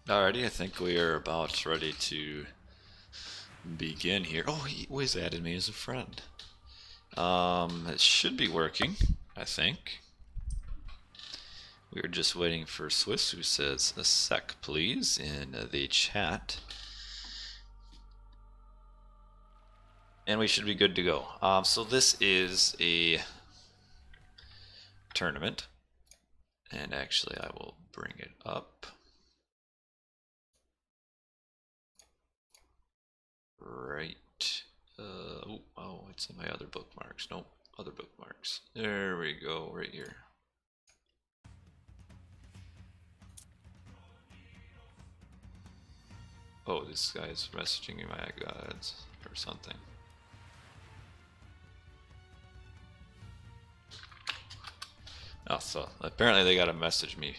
Alrighty, I think we are about ready to begin here. Oh, he Wiz added me as a friend. It should be working, I think. We are just waiting for Swiss, who says a sec, please, in the chat. And we should be good to go. So this is a tournament. And actually, I will bring it up. Right. Oh, it's in my other bookmarks. Nope, other bookmarks. There we go, right here. Oh, this guy's messaging me my gods or something. Oh, so apparently they gotta message me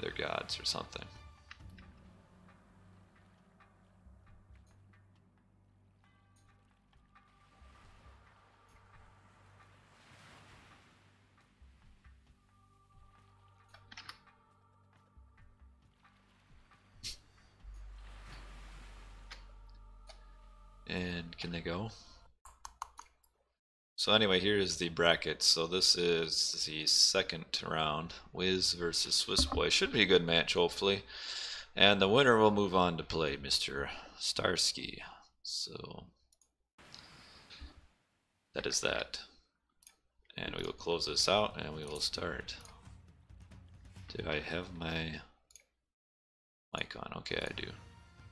their gods or something. And can they go? So anyway, here is the bracket. So this is the second round. Wiz versus Swissboi. Should be a good match, hopefully. And the winner will move on to play Mr. Starsky. So that is that. And we will close this out and we will start. Do I have my mic on? Okay, I do.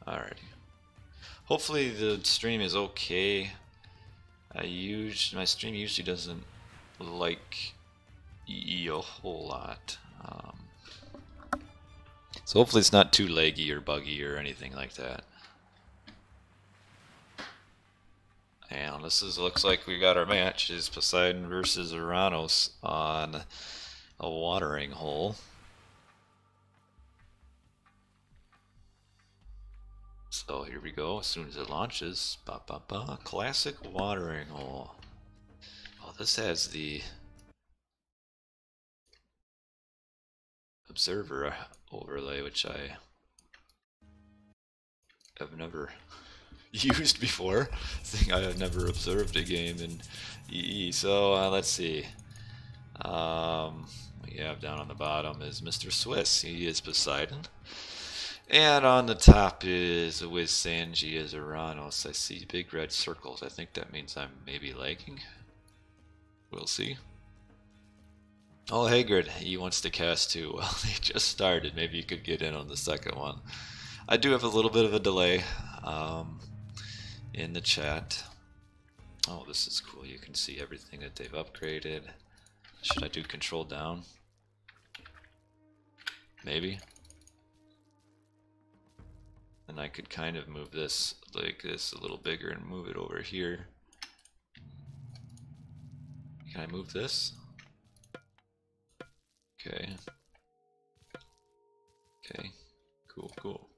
Alrighty. Hopefully the stream is okay. My stream usually doesn't like EE a whole lot. So hopefully it's not too laggy or buggy or anything like that. And looks like we got our match. Is Poseidon versus Uranus on a watering hole. So here we go. As soon as it launches, classic watering hole. Oh, this has the observer overlay, which I have never used before. I have never observed a game in EE. So let's see. We have down on the bottom is Mr. Swiss. He is Poseidon. And on the top is Wizsanji as Uranus. I see big red circles. I think that means I'm maybe lagging. We'll see. Oh, Hagrid, he wants to cast too. Well, they just started. Maybe you could get in on the second one. I do have a little bit of a delay in the chat. Oh, this is cool. You can see everything that they've upgraded. Should I do control down? Maybe. And I could kind of move this like this a little bigger and move it over here. Can I move this? Okay. Okay. Cool.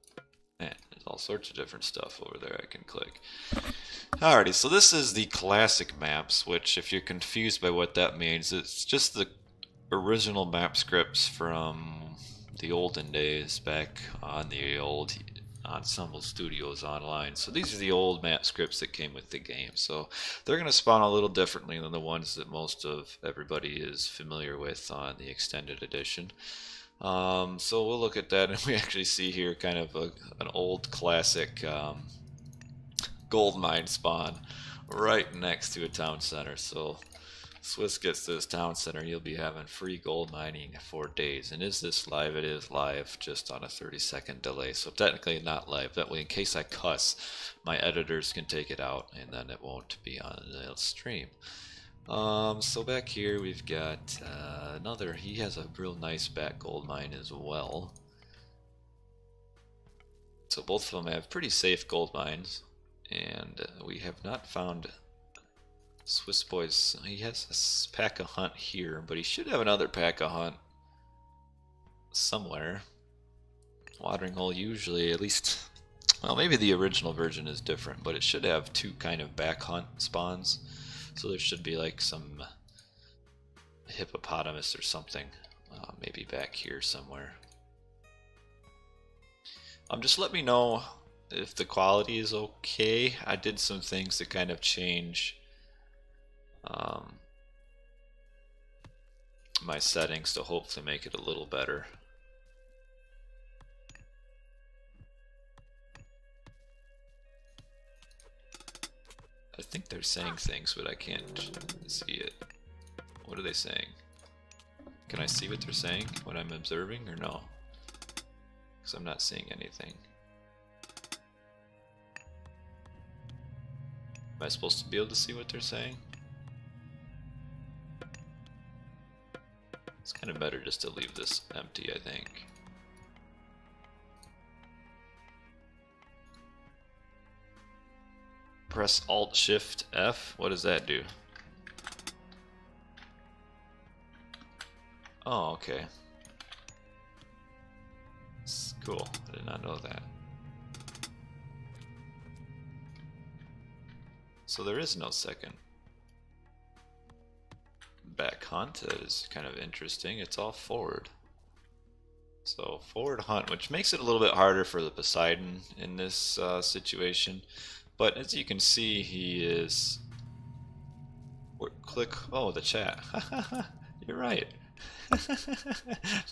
Man, there's all sorts of different stuff over there I can click. Alrighty, so this is the classic maps, which if you're confused by what that means, it's just the original map scripts from the olden days back on the old Ensemble Studios Online. So these are the old map scripts that came with the game. So they're going to spawn a little differently than the ones that most of everybody is familiar with on the extended edition. So we'll look at that, and we actually see here kind of an old classic gold mine spawn right next to a town center. So Swiss gets this town center, you'll be having free gold mining for days. And is this live? It is live, just on a 30-second delay. So technically not live. That way, in case I cuss, my editors can take it out, and then it won't be on the stream. So back here we've got another. He has a real nice back gold mine as well. So both of them have pretty safe gold mines, and we have not found Swissboi's. He has a pack of hunt here, but he should have another pack of hunt somewhere. Watering hole usually, at least, well, maybe the original version is different, but it should have two kind of back hunt spawns. So there should be like some hippopotamus or something, maybe back here somewhere. Just let me know if the quality is okay. I did some things to kind of change my settings to hopefully make it a little better. I think they're saying things, but I can't see it. What are they saying? Can I see what they're saying when I'm observing, or no? Because I'm not seeing anything. Am I supposed to be able to see what they're saying? It's kind of better just to leave this empty, I think. Press Alt-Shift-F. What does that do? Oh, okay. It's cool. I did not know that. So there is no second back hunt. That is kind of interesting. It's all forward. So forward hunt, which makes it a little bit harder for the Poseidon in this situation. But as you can see, he is... Click... Oh, the chat. You're right.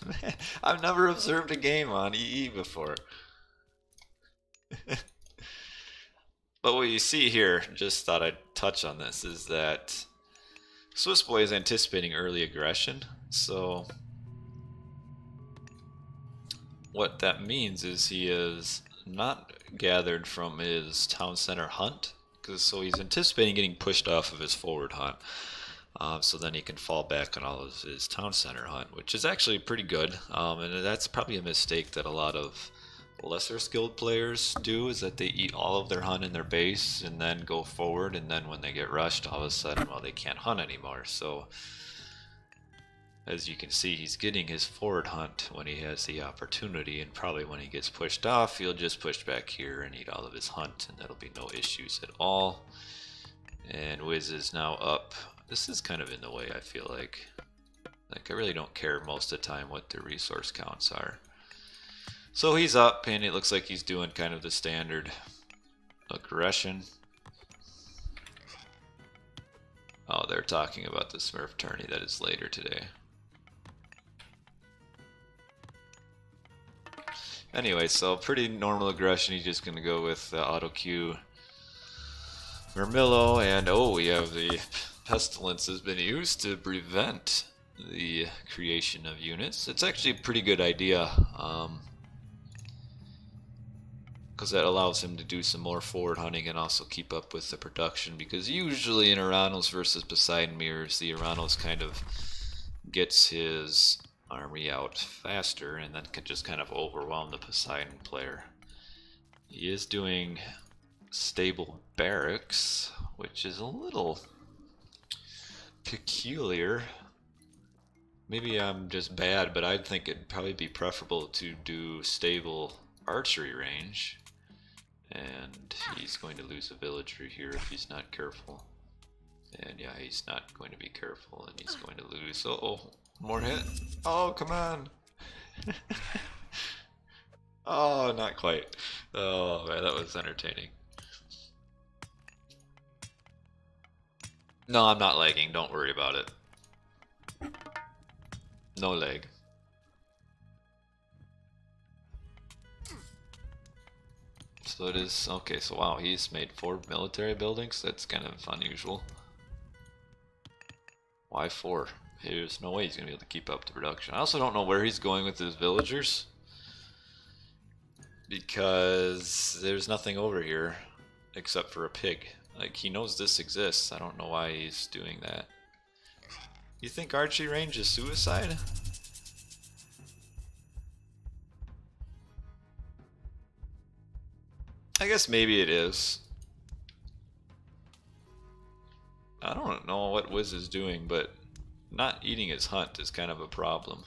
Man, I've never observed a game on EE before. But what you see here, just thought I'd touch on this, is that Swissboi is anticipating early aggression. So what that means is he is not gathered from his town center hunt, so he's anticipating getting pushed off of his forward hunt. So then he can fall back on all of his town center hunt, which is actually pretty good. And that's probably a mistake that a lot of lesser skilled players do, is that they eat all of their hunt in their base and then go forward, and then when they get rushed, all of a sudden, well, they can't hunt anymore. So as you can see, he's getting his forward hunt when he has the opportunity, and probably when he gets pushed off, he'll just push back here and eat all of his hunt, and that'll be no issues at all. And Wiz is now up. This is kind of in the way, I feel like. I really don't care most of the time what the resource counts are. So he's up, and it looks like he's doing kind of the standard aggression. Oh, they're talking about the Smurf tourney that is later today. Anyway, so pretty normal aggression. He's just going to go with auto queue Vermillo, and oh, we have the Pestilence has been used to prevent the creation of units. It's actually a pretty good idea, because that allows him to do some more forward hunting and also keep up with the production, because usually in Aranos versus Poseidon mirrors, the Aranos kind of gets his army out faster and then can just kind of overwhelm the Poseidon player. He is doing stable barracks, which is a little peculiar. Maybe I'm just bad, but I think it'd probably be preferable to do stable archery range. And he's going to lose a villager here if he's not careful. And yeah, he's not going to be careful, and he's going to lose. Uh-oh, more hit. Oh, come on. Oh, not quite. Oh, man, that was entertaining. No, I'm not lagging. Don't worry about it. No lag. So it is, okay, so wow, he's made 4 military buildings. That's kind of unusual. Why 4? There's no way he's going to be able to keep up the production. I also don't know where he's going with his villagers, because there's nothing over here except for a pig. Like, he knows this exists. I don't know why he's doing that. You think archery range is suicide? I guess maybe it is. I don't know what Wiz is doing, but not eating his hunt is kind of a problem.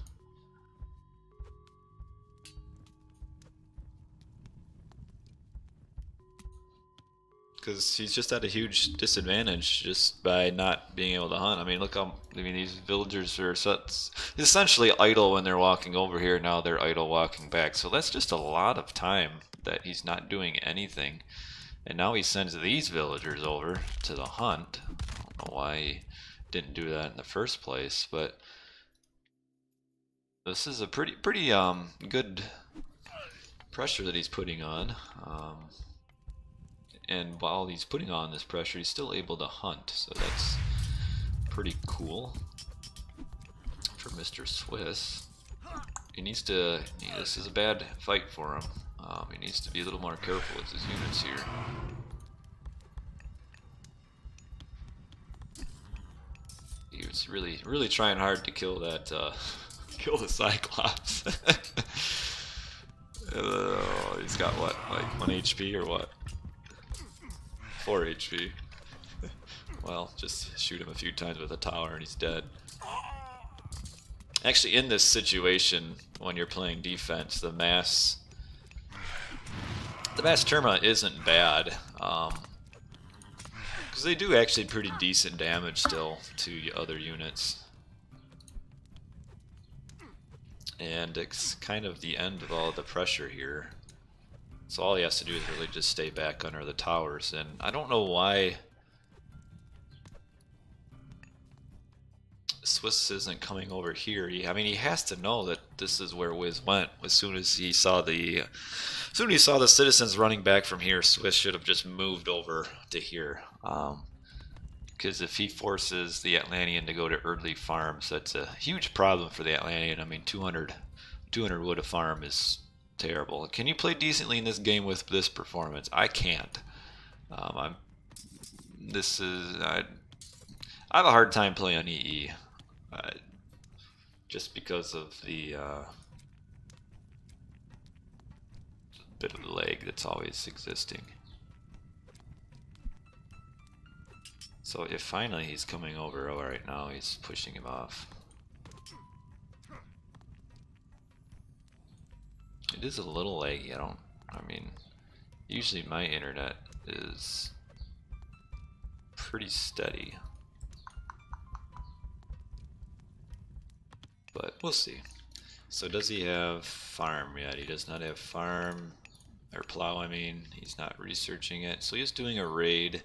because he's just at a huge disadvantage just by not being able to hunt. I mean, look how, I mean, these villagers are essentially idle when they're walking over here. Now they're idle walking back. So that's just a lot of time that he's not doing anything. And now he sends these villagers over to the hunt. I don't know why he didn't do that in the first place, but this is a pretty good pressure that he's putting on. And while he's putting on this pressure, he's still able to hunt, so that's pretty cool for Mr. Swiss. He needs to, this is a bad fight for him. He needs to be a little more careful with his units here. He was really trying hard to kill that, kill the Cyclops. He's got what, like 1 HP or what? 4 HP. Well, just shoot him a few times with a tower and he's dead. Actually, in this situation, when you're playing defense, the mass Terma isn't bad, because they do actually pretty decent damage still to other units. And it's kind of the end of all the pressure here. So all he has to do is really just stay back under the towers, and I don't know why Swiss isn't coming over here. I mean, he has to know that this is where Wiz went. As soon as he saw the citizens running back from here, Swiss should have just moved over to here. Because if he forces the Atlantean to go to Erdley Farms, that's a huge problem for the Atlantean. I mean, 200 wood a farm is terrible. Can you play decently in this game with this performance? I can't. I have a hard time playing on EE, just because of the bit of lag that's always existing. So if finally he's coming over, oh, right now he's pushing him off. It is a little laggy. I mean, usually my internet is pretty steady. But we'll see. So does he have farm yet? He does not have farm, or plow, I mean. He's not researching it. So he's doing a raid,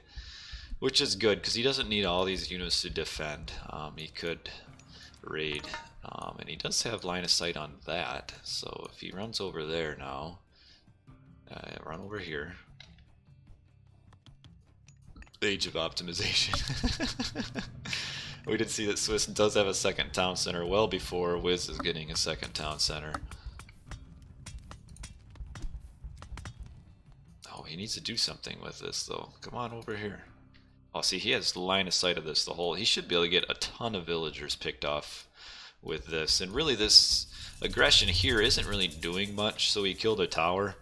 which is good because he doesn't need all these units to defend. He could raid, and he does have line of sight on that. So if he runs over there now, run over here. Age of optimization. We did see that Swiss does have a second town center well before Wiz is getting a second town center. Oh, he needs to do something with this though. Come on over here. Oh, see, he has line of sight of this the whole. He should be able to get a ton of villagers picked off with this. And really this aggression here isn't really doing much, so he killed a tower.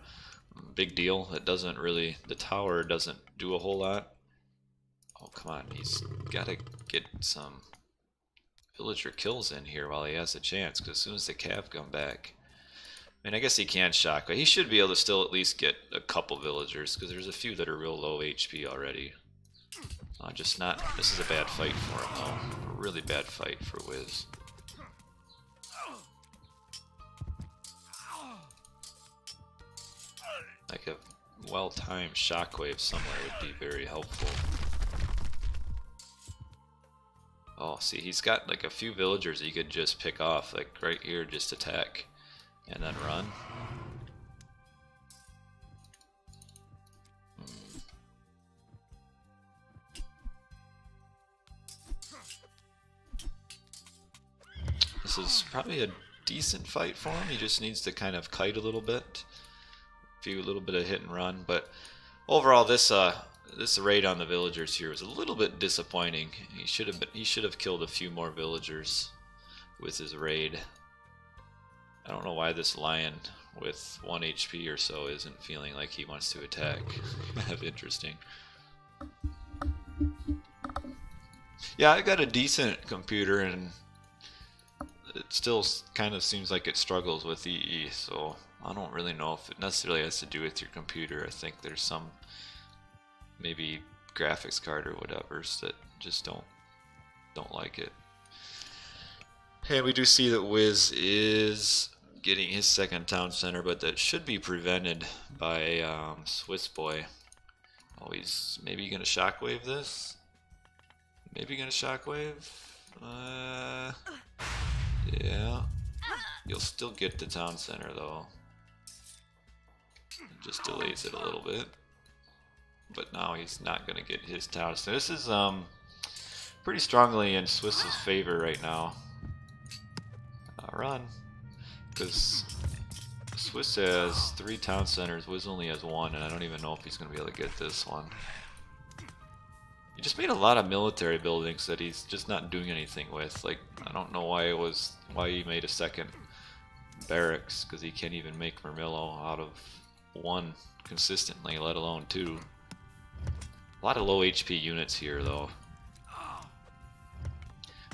Big deal. It doesn't really, the tower doesn't do a whole lot. Oh, come on, he's got to get some villager kills in here while he has a chance, because as soon as the cav come back, I mean, I guess he can shock, but he should be able to still at least get a couple villagers, because there's a few that are real low HP already. Just not, this is a bad fight for him though, a really bad fight for Wiz. Like a well-timed shockwave somewhere would be very helpful. Oh, see, he's got like a few villagers he could just pick off, like right here, just attack and then run. This is probably a decent fight for him. He just needs to kind of kite a little bit, a little bit of hit and run. But overall, this raid on the villagers here was a little bit disappointing. He should have killed a few more villagers with his raid. I don't know why this lion with 1 HP or so isn't feeling like he wants to attack. Kind of interesting. Yeah, I got a decent computer and it still kind of seems like it struggles with EE, so I don't really know if it necessarily has to do with your computer. I think there's some maybe graphics card or whatever's that just don't like it. Hey, we do see that Wiz is getting his second town center, but that should be prevented by Swissboi. Oh, he's maybe gonna shockwave this. Maybe gonna shockwave. Yeah. You'll still get the town center though. It just delays it a little bit. But now he's not gonna get his town center. This is pretty strongly in Swiss's favor right now. Run. Because Swiss has 3 town centers, Wiz only has 1, and I don't even know if he's gonna be able to get this one. He just made a lot of military buildings that he's just not doing anything with. Like, I don't know why he made a second barracks, because he can't even make Murmillo out of 1 consistently, let alone 2. A lot of low HP units here though.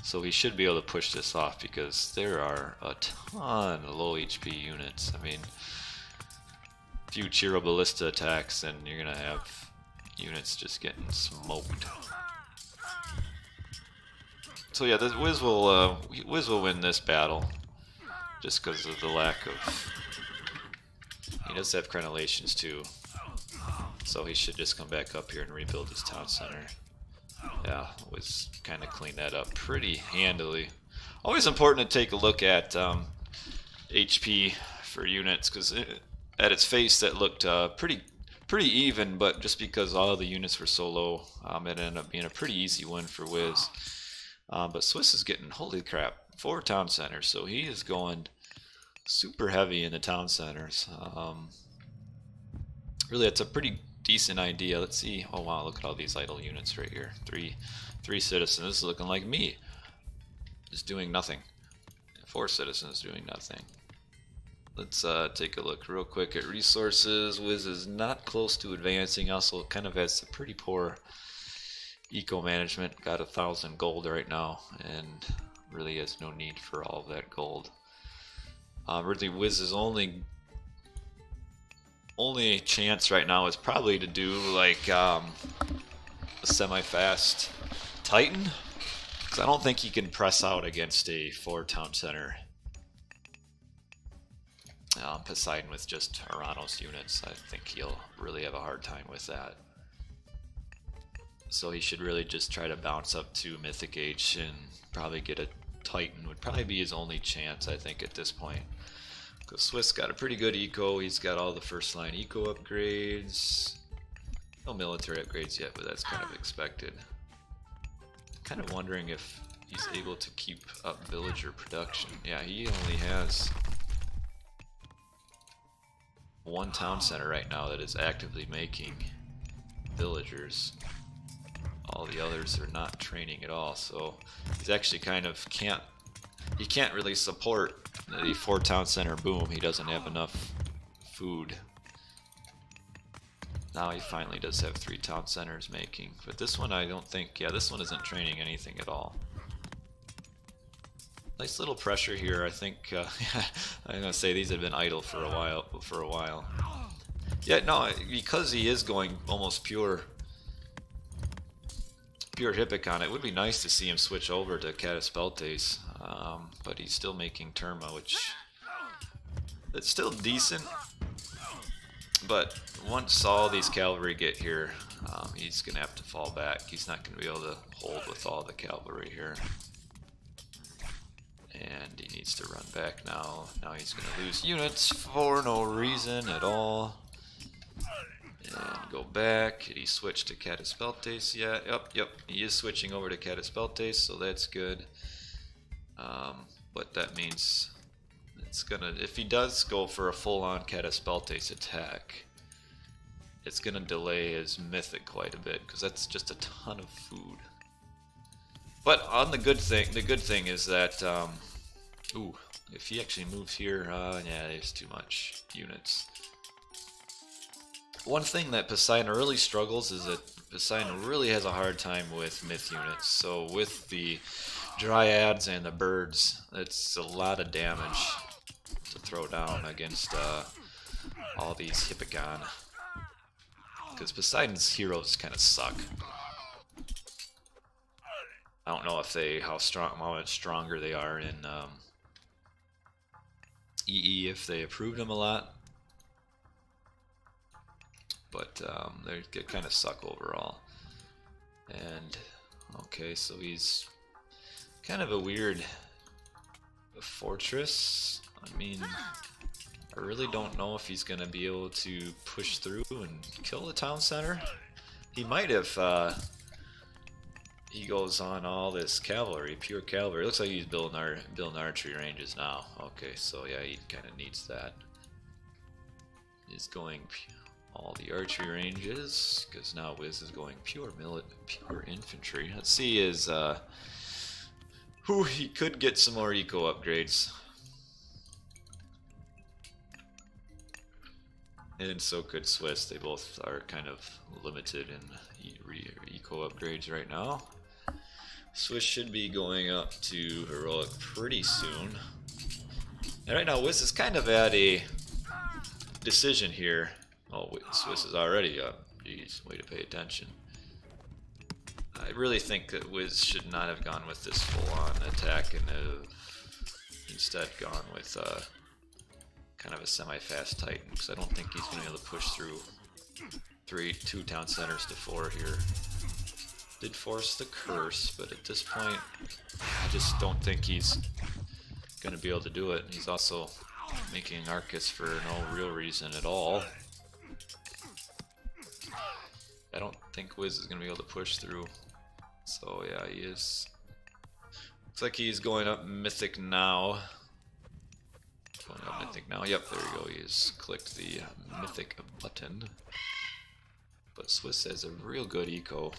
So he should be able to push this off because there are a ton of low HP units. I mean, a few Chiro Ballista attacks and you're gonna have units just getting smoked. So yeah, Wiz will win this battle just because of the lack of. He does have crenellations too, so he should just come back up here and rebuild his town center. Yeah, Wiz kind of cleaned that up pretty handily. Always important to take a look at HP for units because at its face that looked pretty even, but just because all of the units were so low, it ended up being a pretty easy win for Wiz. But Swiss is getting, holy crap, 4 town centers, so he is going super heavy in the town centers. Really, it's a pretty decent idea. Let's see. Oh wow, look at all these idle units right here. Three citizens. This is looking like me. Just doing nothing. 4 citizens doing nothing. Let's take a look real quick at resources. Wiz is not close to advancing. Also kind of has a pretty poor eco management. Got 1,000 gold right now and really has no need for all of that gold. Really Wiz's only chance right now is probably to do like a semi-fast Titan, because I don't think he can press out against a 4 town center. Poseidon with just Aranos units, I think he'll really have a hard time with that. So he should really just try to bounce up to Mythic Age and probably get a Titan would probably be his only chance, I think, at this point. Because Swiss got a pretty good eco, he's got all the first line eco upgrades. No military upgrades yet, but that's kind of expected. Kind of wondering if he's able to keep up villager production. Yeah, he only has 1 town center right now that is actively making villagers. All the others are not training at all, so he's actually kind of can't really support the 4 town center boom. He doesn't have enough food. Now he finally does have 3 town centers making, but this one I don't think, yeah, this one isn't training anything at all. Nice little pressure here. I think I'm gonna say these have been idle for a while. Yeah, no, because he is going almost pure Hippicon, it would be nice to see him switch over to Cataspeltes, but he's still making Terma, which it's still decent, but once all these cavalry get here, he's gonna have to fall back. He's not gonna be able to hold with all the cavalry here, and he needs to run back now. Now he's gonna lose units for no reason at all. And go back. Did he switch to Cataspeltes yet? Yep, he is switching over to Cataspeltes, so that's good. But that means it's gonna, if he does go for a full-on Cataspeltes attack, it's gonna delay his mythic quite a bit, because that's just a ton of food. But on the good thing is that, ooh, if he actually moves here, yeah, there's too much units. One thing that Poseidon really struggles is that Poseidon really has a hard time with myth units. So with the dryads and the birds, it's a lot of damage to throw down against all these Hippicon. because Poseidon's heroes kind of suck. I don't know if how much stronger they are in EE, if they approved them a lot. But they kind of suck overall. And okay, so he's kind of a weird fortress. I mean, I really don't know if he's gonna be able to push through and kill the town center. He might if he goes on all this cavalry, pure cavalry. It looks like he's building archery ranges now. Okay, so yeah, he kind of needs that. He's going all the archery ranges because now Wiz is going pure infantry. Let's see is he could get some more eco upgrades. And so could Swiss. They both are kind of limited in eco upgrades right now. Swiss should be going up to heroic pretty soon. And right now Wiz is kind of at a decision here. Oh, wait, Swiss is already up. Jeez, way to pay attention. I really think that Wiz should not have gone with this full-on attack and have instead gone with kind of a semi-fast Titan, because I don't think he's going to be able to push through 2 town centers to 4 here. Did force the curse, but at this point, I just don't think he's going to be able to do it. He's also making Arcus for no real reason at all. I don't think Wiz is going to be able to push through. So yeah, he is. Looks like he's going up Mythic now. Going up Mythic now. Yep, there you go. He has clicked the Mythic button. But Swiss has a real good eco.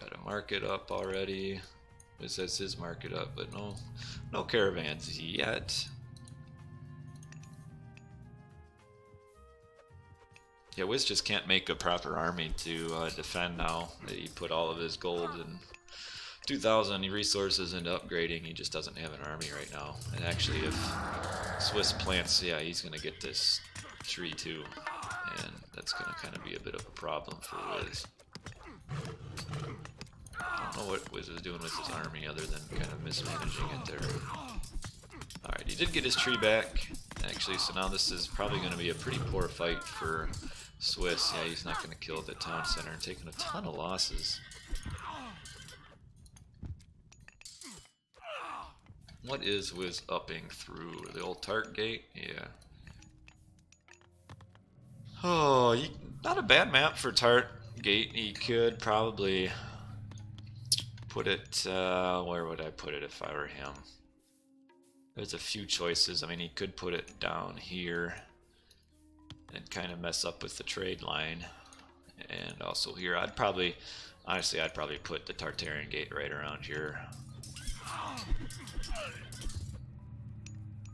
Got a market up already. Wiz has his market up, but no caravans yet. Yeah, Wiz just can't make a proper army to defend now that he put all of his gold and 2,000 resources into upgrading. He just doesn't have an army right now. And actually, if Swiss plants, yeah, he's going to get this tree too. And that's going to kind of be a bit of a problem for Wiz. I don't know what Wiz is doing with his army other than kind of mismanaging it there. Alright, he did get his tree back, actually, so now this is probably going to be a pretty poor fight for Swiss. Yeah, he's not going to kill the town center and taking a ton of losses. What is Wiz upping through? The old Tart Gate? Yeah. Oh, not a bad map for Tart Gate. He could probably put it, where would I put it if I were him? There's a few choices. I mean, he could put it down here and kind of mess up with the trade line. And also here, honestly, I'd probably put the Tartarian Gate right around here.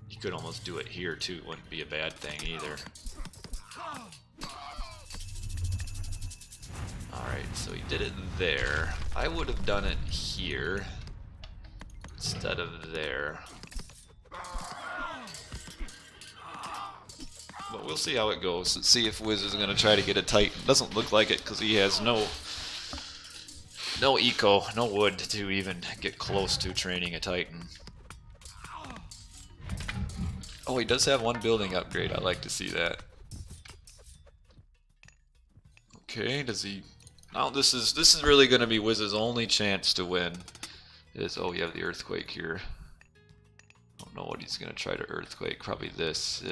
You could almost do it here too. It wouldn't be a bad thing either. Alright, so he did it there. I would have done it here instead of there. But we'll see how it goes. Let's see if Wiz is going to try to get a Titan. Doesn't look like it because he has no eco, no wood to even get close to training a Titan. Oh, he does have one building upgrade. I like to see that. Okay, does he? Now this is really going to be Wiz's only chance to win. Oh, you have the earthquake here. I don't know what he's going to try to earthquake. Probably this.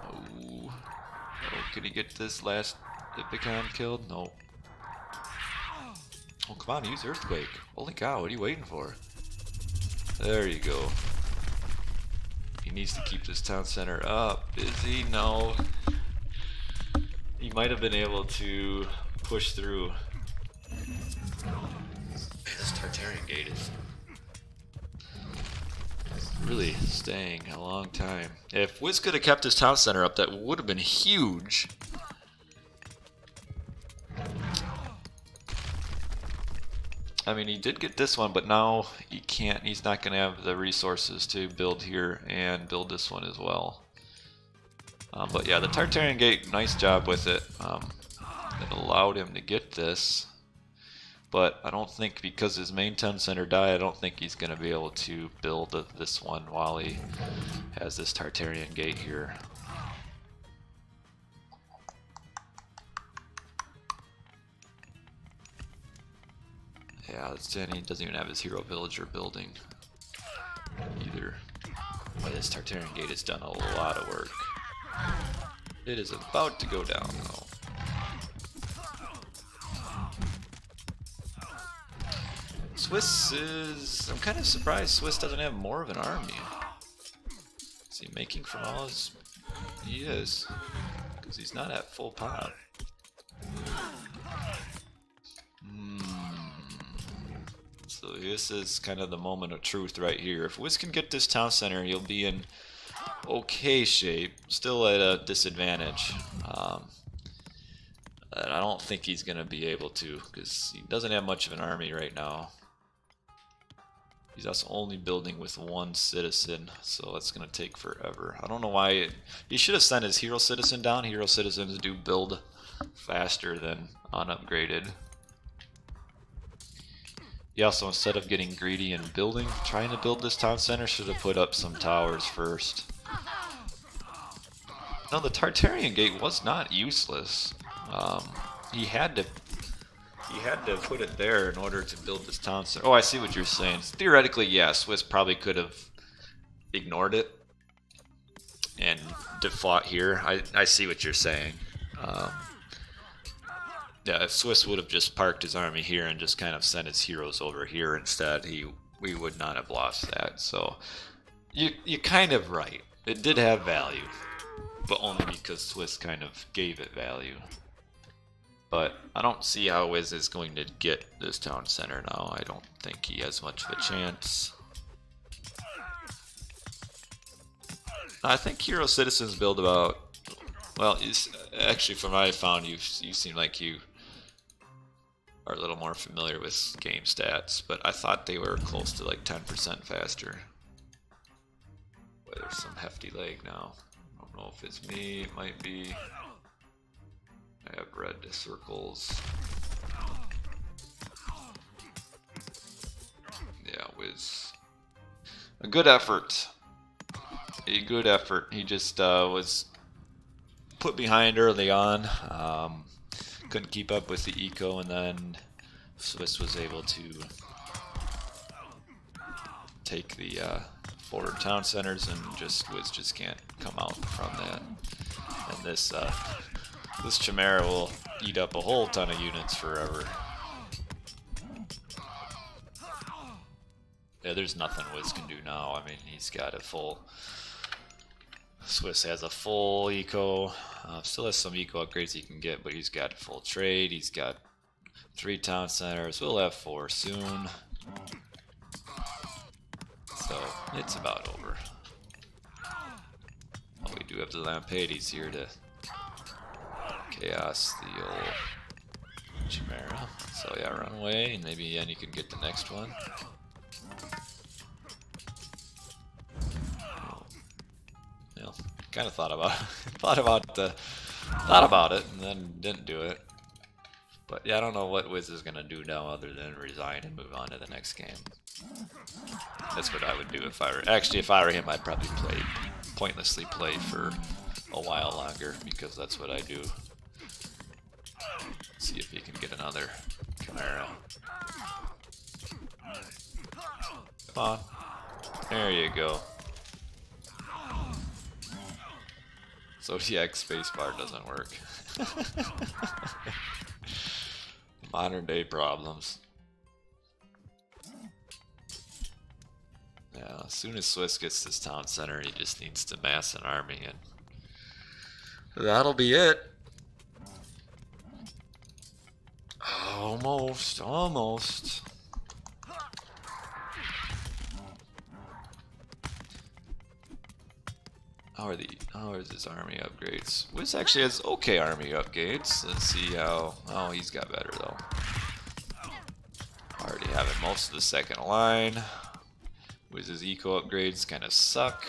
Oh, can he get this last Ipicon killed? No. Oh, come on, use earthquake. Holy cow, what are you waiting for? There you go. He needs to keep this town center up. Is he? No. He might have been able to push through. This Tartarian Gate is really staying a long time. If Wiz could have kept his town center up, that would have been huge. I mean, he did get this one, but now he can't. He's not going to have the resources to build here and build this one as well. But yeah, the Tartarian Gate, nice job with it. It allowed him to get this. But I don't think, because his main town center died, I don't think he's going to be able to build this one while he has this Tartarian Gate here. Yeah, he doesn't even have his hero villager building either. But this Tartarian Gate has done a lot of work. It is about to go down though. Swiss is... I'm kind of surprised Swiss doesn't have more of an army. Is he making from all his... He is. Because he's not at full pop. So this is kind of the moment of truth right here. If Wiz can get this town center, he'll be in okay shape. Still at a disadvantage. And I don't think he's going to be able to, because he doesn't have much of an army right now. He's also only building with one citizen, so that's going to take forever. I don't know why. He should have sent his hero citizen down. Hero citizens do build faster than unupgraded. He also, instead of getting greedy and trying to build this town center, should have put up some towers first. No, the Tartarian Gate was not useless. He had to put it there in order to build this town center. Oh, I see what you're saying. Theoretically, yeah, Swiss probably could have ignored it and fought here. I see what you're saying. Yeah, if Swiss would have just parked his army here and just kind of sent his heroes over here instead, we would not have lost that. So you're kind of right. It did have value, but only because Swiss kind of gave it value. But I don't see how Wiz is going to get this town center now. I don't think he has much of a chance. I think hero citizens build about... Well, actually from what I found, you seem like you are a little more familiar with game stats, but I thought they were close to like 10% faster. Boy, there's some hefty lag now. I don't know if it's me, it might be. I have red circles. Yeah, Wiz. A good effort. A good effort. He just was put behind early on. Couldn't keep up with the eco, and then Swiss was able to take the forward town centers, and Wiz just can't come out from that. And this Chimera will eat up a whole ton of units forever. Yeah, there's nothing Wiz can do now. I mean, he's got a full... Swiss has a full eco, still has some eco upgrades he can get, but he's got full trade, he's got 3 town centers, we'll have 4 soon. So, it's about over. Oh, we do have the Lampades here to chaos the old Chimera. So yeah, run away, and maybe you can get the next one. Kind of thought about it, and then didn't do it. But yeah, I don't know what Wiz is gonna do now other than resign and move on to the next game. That's what I would do if I were... Actually, if I were him, I'd probably pointlessly play for a while longer, because that's what I do. See if he can get another Chimera. Come on. There you go. Zodiac spacebar doesn't work. Modern day problems. Yeah, as soon as Swiss gets this town center, he just needs to mass an army, and that'll be it. Almost, almost. How is his army upgrades? Wiz actually has okay army upgrades. Let's see how... Oh, he's got better though. Already having most of the second line. Wiz's eco upgrades kind of suck.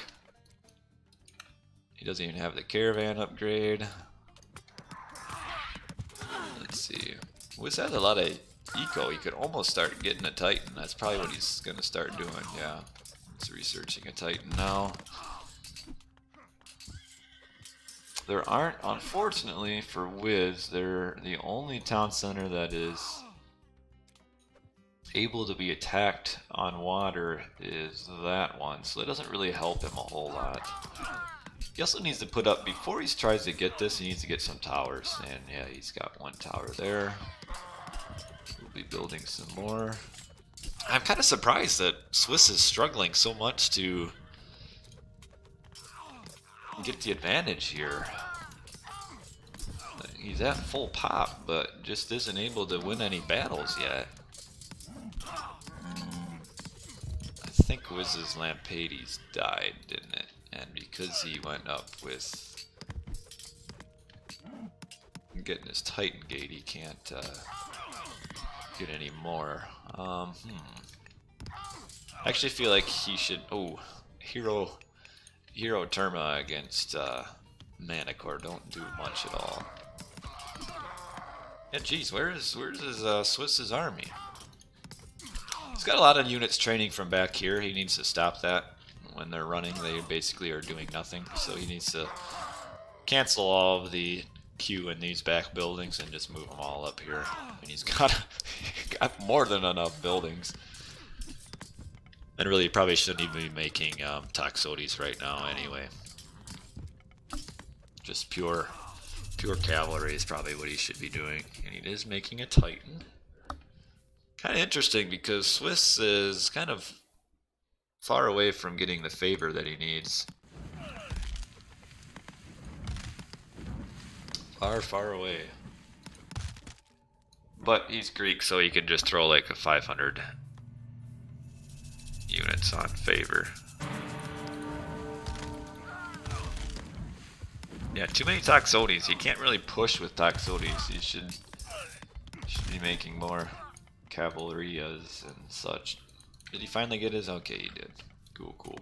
He doesn't even have the caravan upgrade. Let's see. Wiz has a lot of eco. He could almost start getting a Titan. That's probably what he's going to start doing. Yeah. He's researching a Titan now. There aren't, unfortunately, for Wiz, they're the only town center that is able to be attacked on water is that one, so that doesn't really help him a whole lot. He also needs to put up, before he tries to get this, he needs to get some towers, and yeah, he's got one tower there. We'll be building some more. I'm kind of surprised that Swiss is struggling so much to get the advantage here. He's at full pop, but just isn't able to win any battles yet. I think Wiz's Lampades died, didn't it? And because he went up with getting his Titan gate, he can't get any more. I actually feel like he should. Oh, hero Terma against Manicore don't do much at all. Yeah, geez, where's his Swiss's army? He's got a lot of units training from back here. He needs to stop that. When they're running, they basically are doing nothing. So he needs to cancel all of the queue in these back buildings and just move them all up here. And he's got more than enough buildings. And really, probably shouldn't even be making Toxotes right now anyway. Just pure cavalry is probably what he should be doing. And he is making a Titan. Kind of interesting because Swiss is kind of far away from getting the favor that he needs. Far away. But he's Greek, so he can just throw like a 500 units on favor. Yeah, too many Toxotes. You can't really push with Toxotes. You should be making more Cavallerias and such. Did he finally get his? Okay, he did. Cool.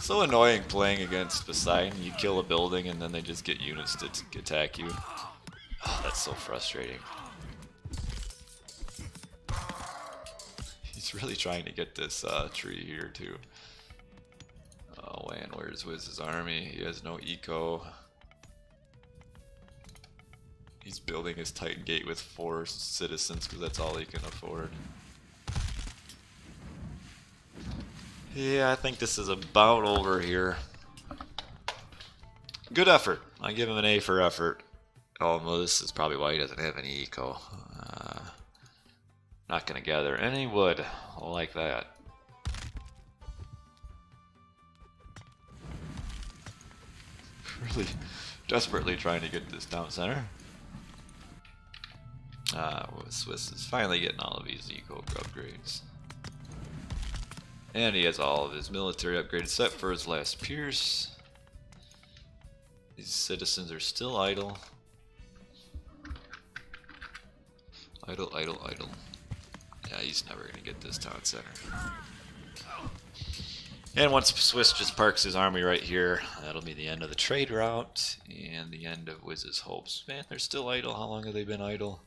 So annoying playing against Poseidon. You kill a building and then they just get units to attack you. Oh, that's so frustrating. He's really trying to get this tree here too. Oh man, where's Wiz's army? He has no eco. He's building his Titan gate with 4 citizens because that's all he can afford. Yeah, I think this is about over here. Good effort. I give him an A for effort. Oh, well, this is probably why he doesn't have any eco. Not gonna gather any wood like that. Really desperately trying to get this town center. Swiss is finally getting all of his eco upgrades. And he has all of his military upgrades set for his last Pierce. These citizens are still idle. Idle. Yeah, he's never going to get this town center. And once Swiss just parks his army right here, that'll be the end of the trade route and the end of Wiz's hopes. Man, they're still idle. How long have they been idle?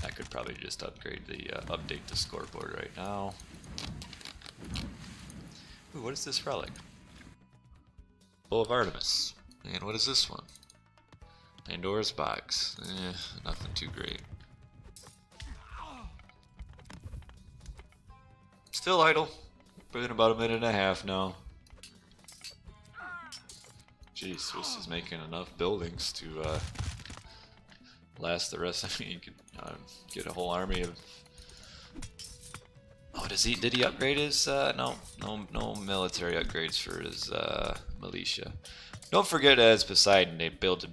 I could probably just upgrade the update the scoreboard right now. Ooh, what is this relic? Bow of Artemis. And what is this one? Pandora's box. Nothing too great. Still idle. Been about a minute and a half now. Geez, Swiss is making enough buildings to last the rest. I mean, you could get a whole army of. Oh, did he upgrade his? No military upgrades for his militia. Don't forget, as Poseidon, they build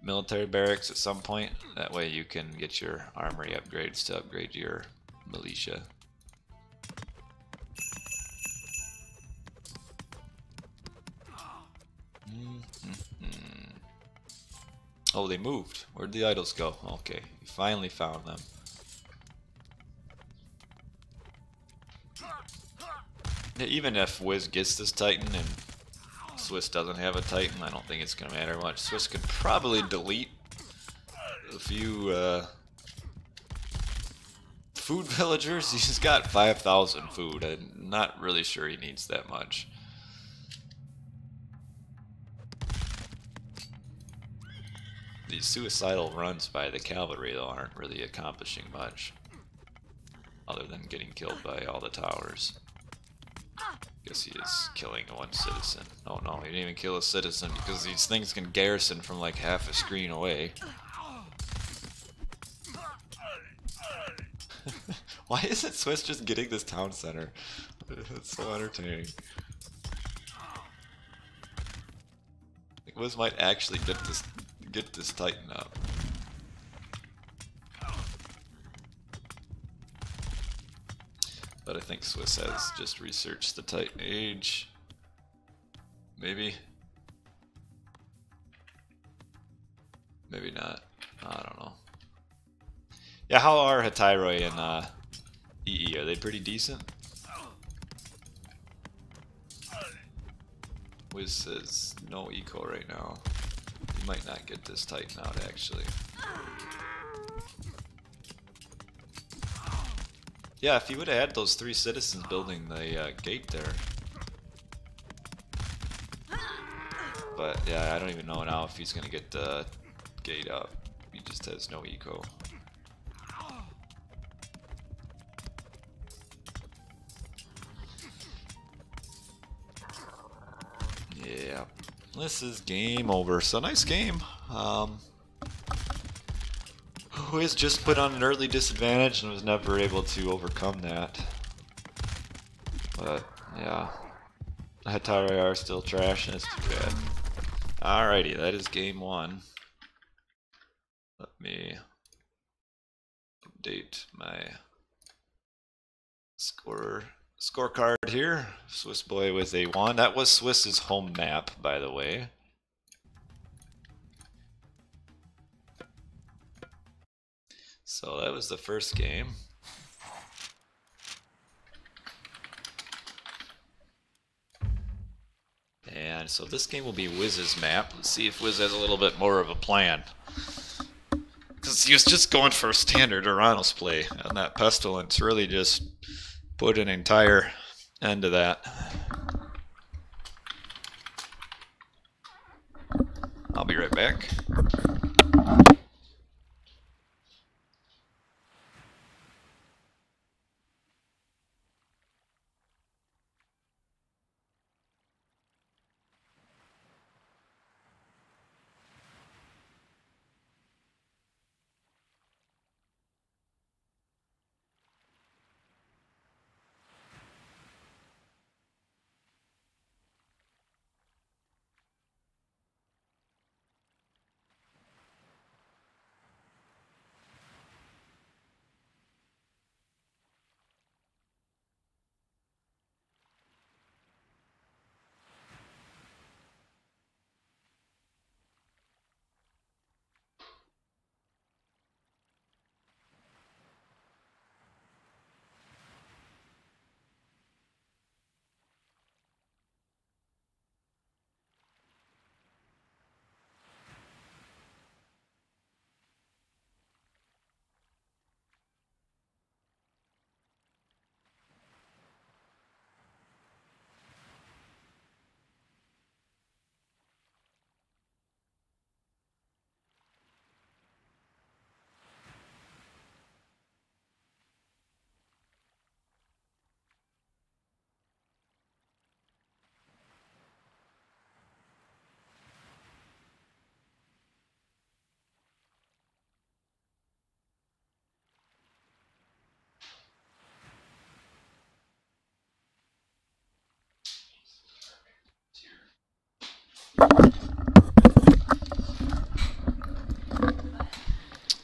military barracks at some point. That way, you can get your armory upgrades to upgrade your militia. Oh, they moved. Where'd the idols go? Okay, you finally found them. Even if Wiz gets this Titan and Swiss doesn't have a Titan, I don't think it's going to matter much. Swiss could probably delete a few food villagers. He's got 5,000 food. I'm not really sure he needs that much. These suicidal runs by the cavalry, though, aren't really accomplishing much. Other than getting killed by all the towers. Guess he is killing one citizen. Oh no, he didn't even kill a citizen because these things can garrison from like half a screen away. Why isn't Swiss just getting this town center? It's so entertaining. Like, Wiz might actually get this Titan up. But I think Swiss has just researched the Titan age. Maybe. Maybe not. I don't know. Yeah, how are Hatairoi and EE? Are they pretty decent? Wiz says no eco right now. He might not get this Titan out actually. Yeah, if he would have had those 3 citizens building the gate there. But yeah, I don't even know now if he's gonna get the gate up. He just has no eco. Yeah, this is game over. So nice game. Wiz just put on an early disadvantage and was never able to overcome that. But yeah, Hatairoi are still trash and it's too bad. Alrighty, that is game 1. Let me update my scorecard here. Swissboi with a 1. That was Swiss's home map, by the way. So that was the first game. And so this game will be Wiz's map. Let's see if Wiz has a little bit more of a plan. Because he was just going for a standard Uranus play, and that Pestilence really just put an entire end to that. I'll be right back.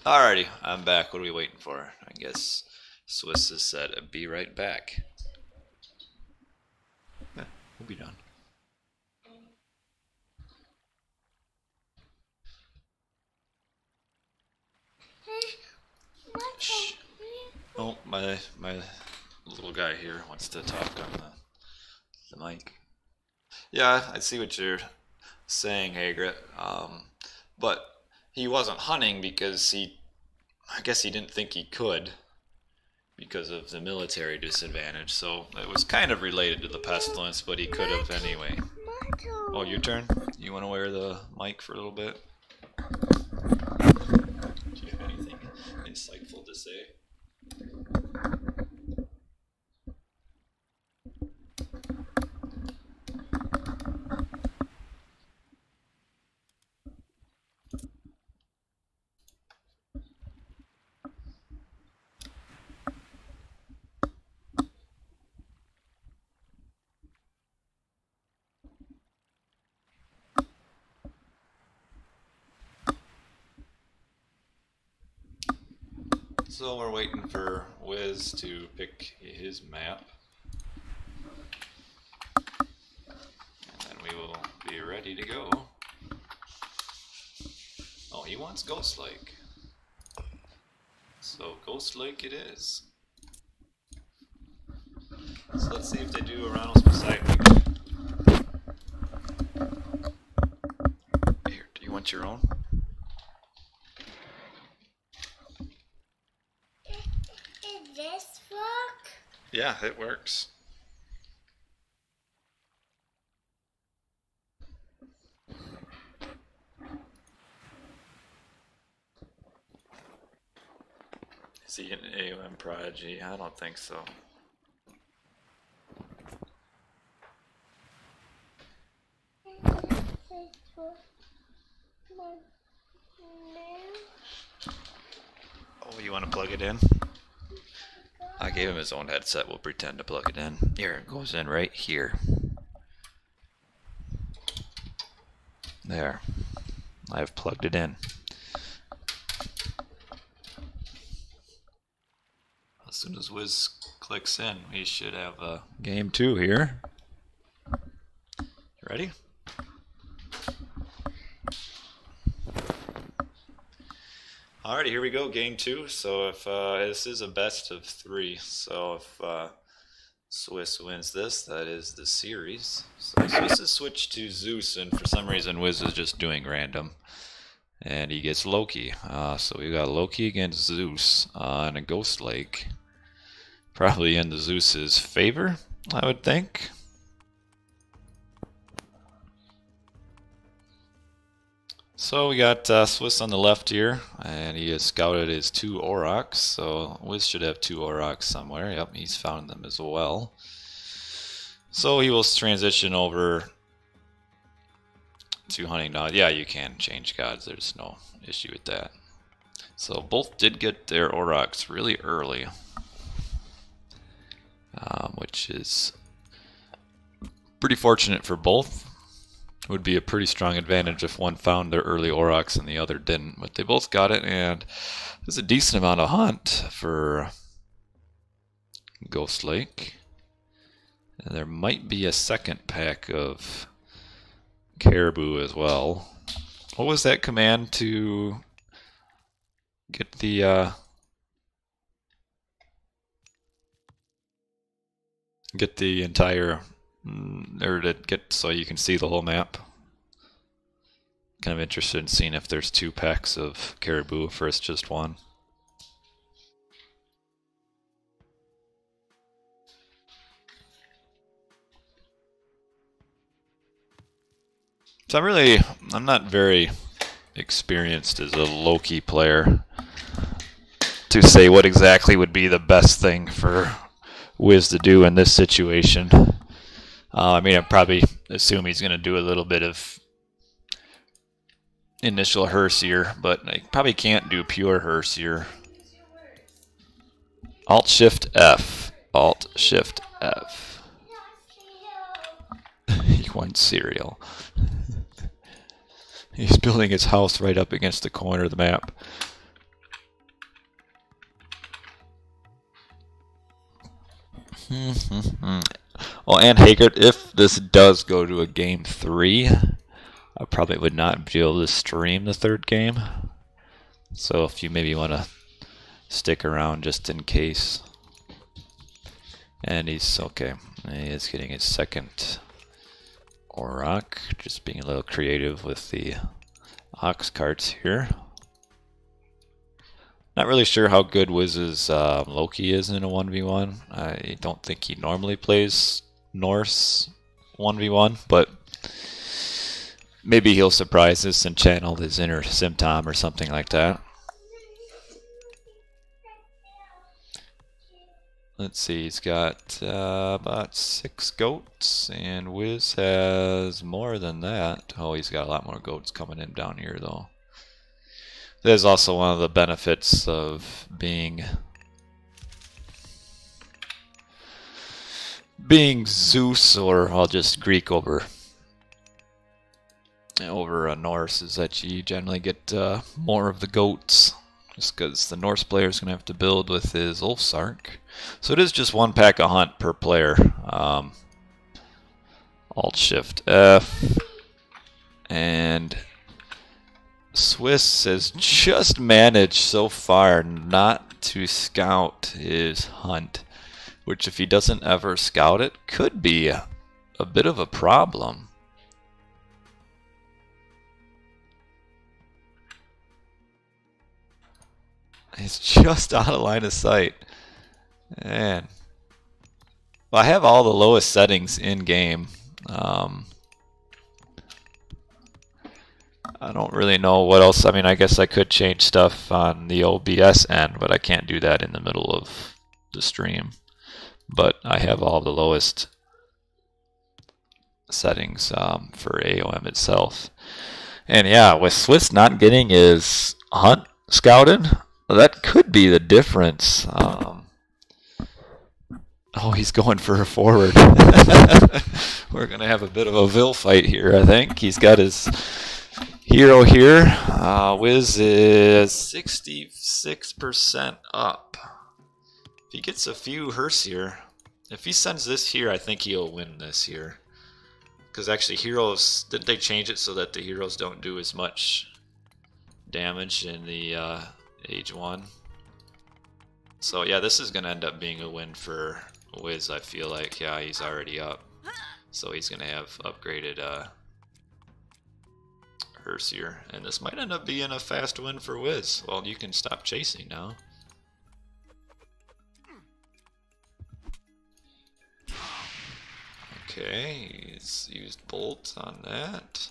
Alrighty, I'm back. What are we waiting for? I guess Swiss has said, be right back. Yeah, we'll be done. Shh. Oh, my little guy here wants to talk on the mic. Yeah, I see what you're saying, Hagrid. But he wasn't hunting because I guess he didn't think he could because of the military disadvantage. So it was kind of related to the pestilence, but he could have anyway. Oh, your turn? You want to wear the mic for a little bit? Do you have anything insightful to say? So we're waiting for Wiz to pick his map. And then we will be ready to go. Oh, he wants Ghost Lake. So Ghost Lake it is. So let's see if they do a Ronald's beside me. Here, do you want your own? This work? Yeah, it works. Is he an AoM prodigy? I don't think so. Oh, you want to plug it in? I gave him his own headset. We'll pretend to plug it in. Here, it goes in right here. There. I've plugged it in. As soon as Wiz clicks in, we should have a game 2 here. You ready? Alrighty, here we go, game 2. So if this is a best of 3, so if Swiss wins this, that is the series. So Swiss has switched to Zeus, and for some reason Wiz is just doing random, and he gets Loki. So we got Loki against Zeus in a Ghost Lake, probably in the Zeus's favor, I would think. So we got Swiss on the left here, and he has scouted his 2 Aurochs, so Wiz should have 2 Aurochs somewhere. Yep, he's found them as well. So he will transition over to hunting now. Yeah, you can change gods, there's no issue with that. So both did get their Aurochs really early, which is pretty fortunate for both. Would be a pretty strong advantage if one found their early Aurochs and the other didn't, but they both got it, and there's a decent amount of hunt for Ghost Lake. And there might be a second pack of caribou as well. What was that command to get the entire, or to get so you can see the whole map? Kind of interested in seeing if there's 2 packs of caribou versus just 1. So I'm not very experienced as a Loki player to say what exactly would be the best thing for Wiz to do in this situation. I mean, I probably assume he's going to do a little bit of initial Herseer, but I probably can't do pure Herseer. Alt-Shift-F. Alt-Shift-F. He wants cereal. He's building his house right up against the corner of the map. Well, and Haggard, if this does go to a game 3, I probably would not be able to stream the 3rd game. So if you maybe want to stick around just in case. And he's okay. He is getting his second Auroch, just being a little creative with the ox carts here. Not really sure how good Wiz's Loki is in a 1v1. I don't think he normally plays Norse 1v1, but maybe he'll surprise us and channel his inner Symptom or something like that. Let's see, he's got about 6 goats, and Wiz has more than that. Oh, he's got a lot more goats coming in down here, though. There's also one of the benefits of being Zeus, or I'll just Greek over Norse, is that you generally get more of the goats, just because the Norse player is going to have to build with his Ulfsark. So it is just 1 pack a hunt per player. Alt-Shift F, and Swiss has just managed so far not to scout his hunt, which if he doesn't ever scout it, could be a bit of a problem. It's just out of line of sight. Man. Well, I have all the lowest settings in game. I don't really know what else. I mean, I guess I could change stuff on the OBS end, but I can't do that in the middle of the stream. But I have all the lowest settings for AoM itself. And yeah, with Swiss not getting his hunt scouted, that could be the difference. Oh, he's going for a forward. We're going to have a bit of a Vil fight here, I think. He's got his hero here. Wiz is 66% up. If he gets a few hearse here, if he sends this here, I think he'll win this here. Because actually heroes, didn't they change it so that the heroes don't do as much damage in the Age 1? So yeah, this is going to end up being a win for Wiz, I feel like. Yeah, he's already up. So he's going to have upgraded hearse here. And this might end up being a fast win for Wiz. Well, you can stop chasing now. Okay, he's used Bolt on that.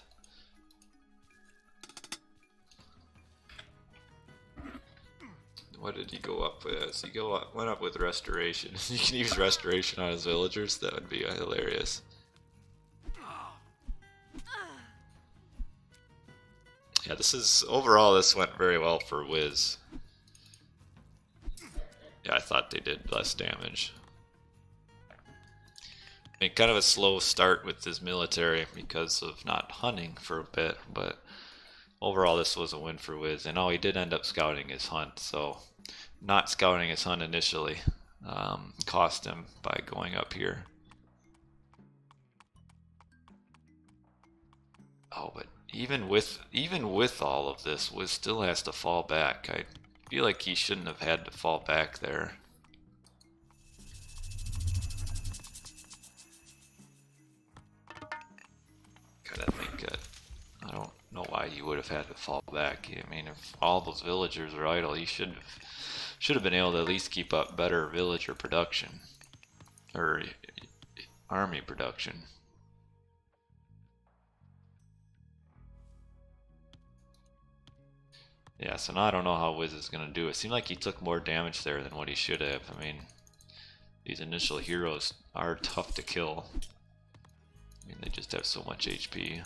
What did he go up with? He went up with Restoration. You can use Restoration on his villagers. That would be hilarious. Yeah, overall this went very well for Wiz. Yeah, I thought they did less damage. I mean, kind of a slow start with his military because of not hunting for a bit, but overall this was a win for Wiz. And oh, he did end up scouting his hunt, so not scouting his hunt initially cost him by going up here. Oh, but even with all of this, Wiz still has to fall back. I feel like he shouldn't have had to fall back there. I think I don't know why he would have had to fall back. I mean, if all those villagers are idle, he should have been able to at least keep up better villager production or army production. Yeah, so now I don't know how Wiz is going to do. It seemed like he took more damage there than what he should have. I mean, these initial heroes are tough to kill. I mean, they just have so much HP.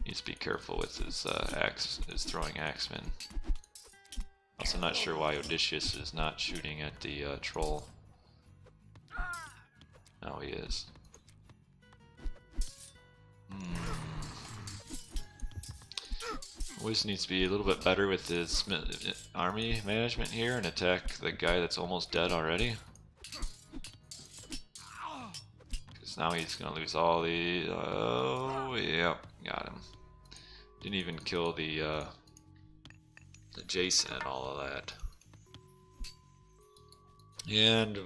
Needs to be careful with his his throwing axemen. Also not sure why Odysseus is not shooting at the troll. No, he is. Wiz needs to be a little bit better with his army management here and attack the guy that's almost dead already. Because now he's going to lose all the... oh, yep, got him. Didn't even kill the Jason and all of that. And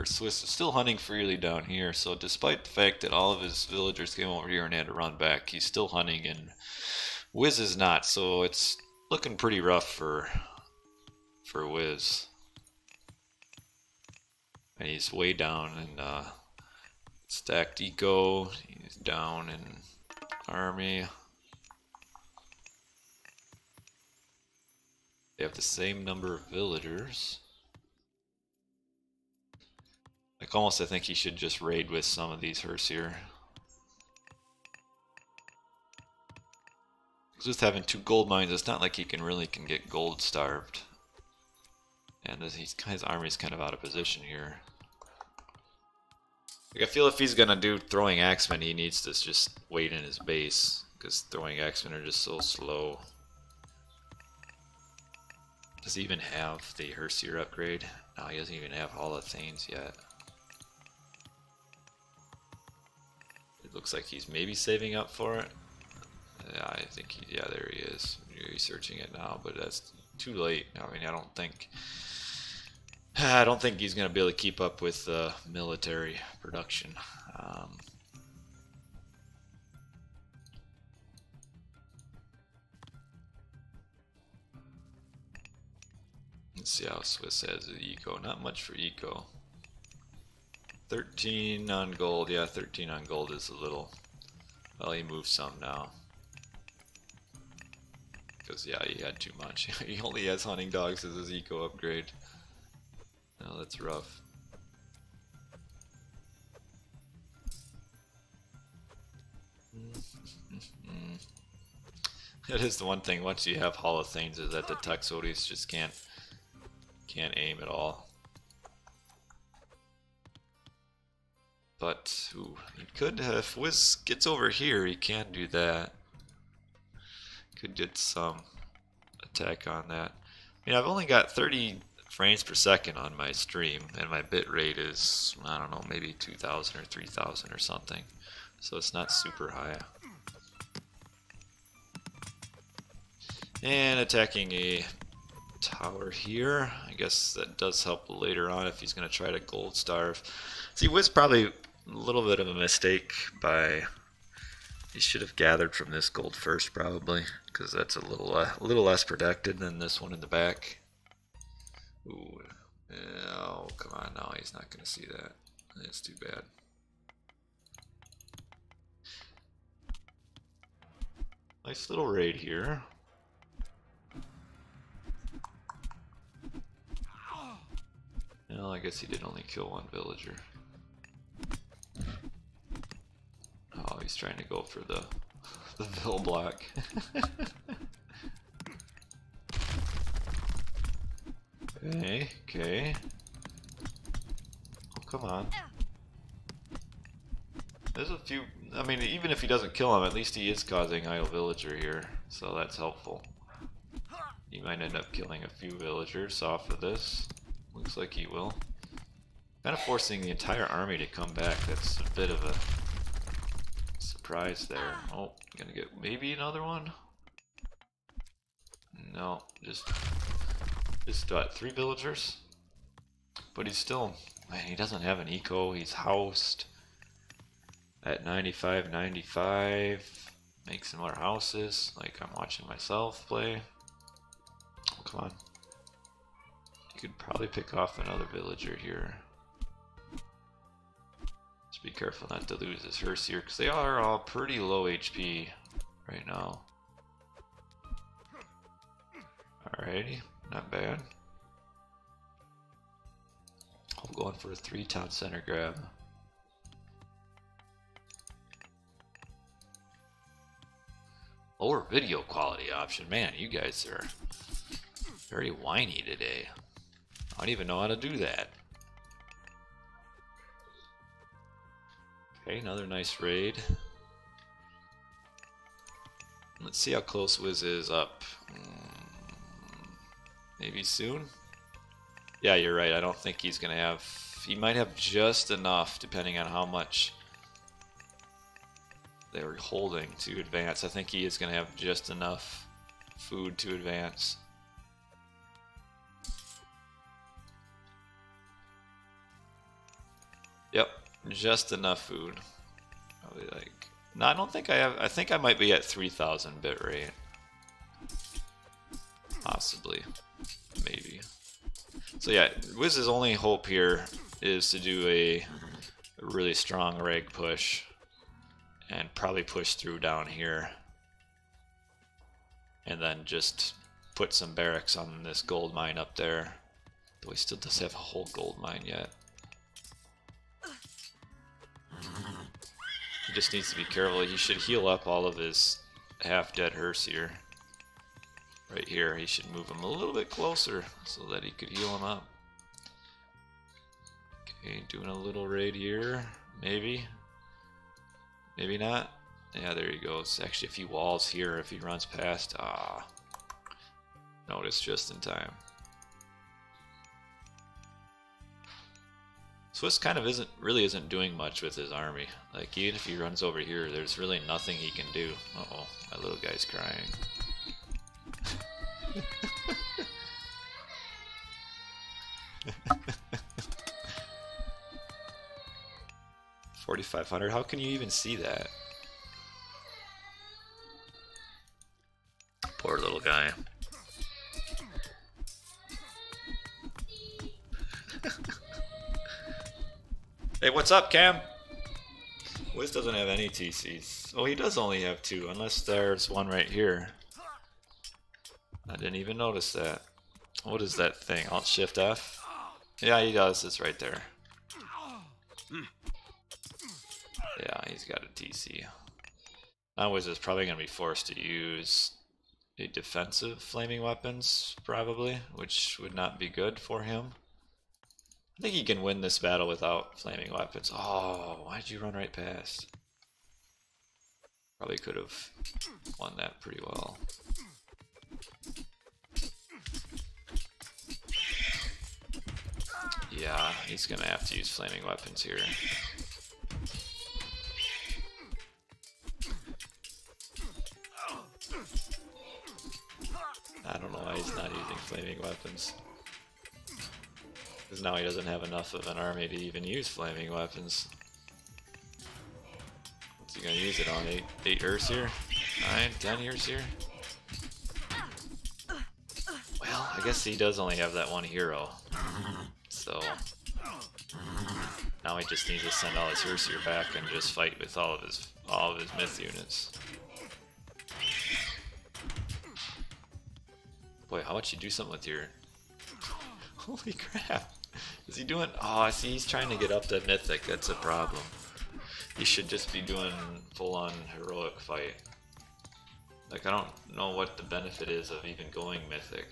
Swiss is still hunting freely down here, so despite the fact that all of his villagers came over here and had to run back, he's still hunting, and Wiz is not, so it's looking pretty rough for Wiz. And he's way down in stacked eco, he's down in army. They have the same number of villagers. Like almost I think he should just raid with some of these hearse here. Just having 2 gold mines, it's not like he can get gold starved. And his army is kind of out of position here. Like I feel if he's gonna do throwing axemen, he needs to just wait in his base, because throwing axemen are just so slow. Does he even have the Herseer upgrade? No, he doesn't even have Hall of Thanes yet. It looks like he's maybe saving up for it. Yeah, I think yeah, there he is. You're researching it now, but that's too late. I mean, I don't think he's gonna be able to keep up with military production. Let's see how Swiss has the eco. Not much for eco. 13 on gold. Yeah, 13 on gold is a little. Well, he moved some now. Because, yeah, he had too much. He only has hunting dogs as his eco upgrade. No, that's rough. That is the one thing, once you have Hall of Thanes, is that the Texodis just can't aim at all. But, ooh, he could, if Wiz gets over here, he can do that. Could get some attack on that. I mean, I've only got 30 frames per second on my stream, and my bit rate is, I don't know, maybe 2,000 or 3,000 or something. So it's not super high. And attacking a tower here. I guess that does help later on if he's going to try to gold starve. See, Wiz probably a little bit of a mistake by... He should have gathered from this gold first, probably, because that's a little less protected than this one in the back. Ooh, oh, come on, no, he's not going to see that. That's too bad. Nice little raid here. Well, I guess he did only kill 1 villager. Oh, he's trying to go for the vill block. Okay. Oh, come on. There's a few, I mean, even if he doesn't kill him, at least he is causing idle villager here, so that's helpful. He might end up killing a few villagers off of this. Looks like he will. Kind of forcing the entire army to come back. That's a bit of a surprise there. Oh, gonna get maybe another one? No, just what, 3 villagers? But he's still, man, he doesn't have an eco. He's housed at 95, 95. Make some more houses, like I'm watching myself play. Oh, come on. You could probably pick off another villager here. Just be careful not to lose his hearse here, because they are all pretty low HP right now. Alrighty, not bad. I'm going for a 3 town center grab. Lower video quality option. Man, you guys are very whiny today. I don't even know how to do that. Okay, another nice raid. Let's see how close Wiz is up. Maybe soon? Yeah, you're right. I don't think he's going to have... He might have just enough, depending on how much they were holding to advance. I think he is going to have just enough food to advance. Yep, just enough food. Probably like... No, I don't think I have... I think I might be at 3,000 bit rate. Possibly. Maybe. So yeah, Wiz's only hope here is to do a really strong reg push. And probably push through down here. And then just put some barracks on this gold mine up there. Though he still doesn't have a whole gold mine yet. He just needs to be careful. He should heal up all of his half-dead Herseer. Right here, he should move him a little bit closer so that he could heal him up. Okay, doing a little raid here. Maybe. Maybe not. Yeah, there he goes. Actually, a few walls here if he runs past. Ah. Notice just in time. Swiss kind of really isn't doing much with his army. Like, even if he runs over here, there's really nothing he can do. Uh-oh, my little guy's crying. 4,500. How can you even see that? Poor little guy. Hey, what's up, Cam? Wiz doesn't have any TCs. Oh, he does only have 2, unless there's one right here. I didn't even notice that. What is that thing? Alt Shift F? Yeah, he does. It's right there. Yeah, he's got a TC. Now Wiz is probably going to be forced to use a defensive flaming weapons, probably, which would not be good for him. I think he can win this battle without flaming weapons. Oh, why'd you run right past? Probably could have won that pretty well. Yeah, he's gonna have to use flaming weapons here. I don't know why he's not using flaming weapons. Because now he doesn't have enough of an army to even use flaming weapons. What's he gonna use it on? 8 Earths here? 9, 10 years here? Well, I guess he does only have that one hero. So now he just needs to send all his Herseer back and just fight with all of his myth units. Boy, how about you do something with your... Holy crap! Is he doing... Oh, I see, he's trying to get up to mythic. That's a problem. He should just be doing full-on heroic fight. Like, I don't know what the benefit is of even going mythic.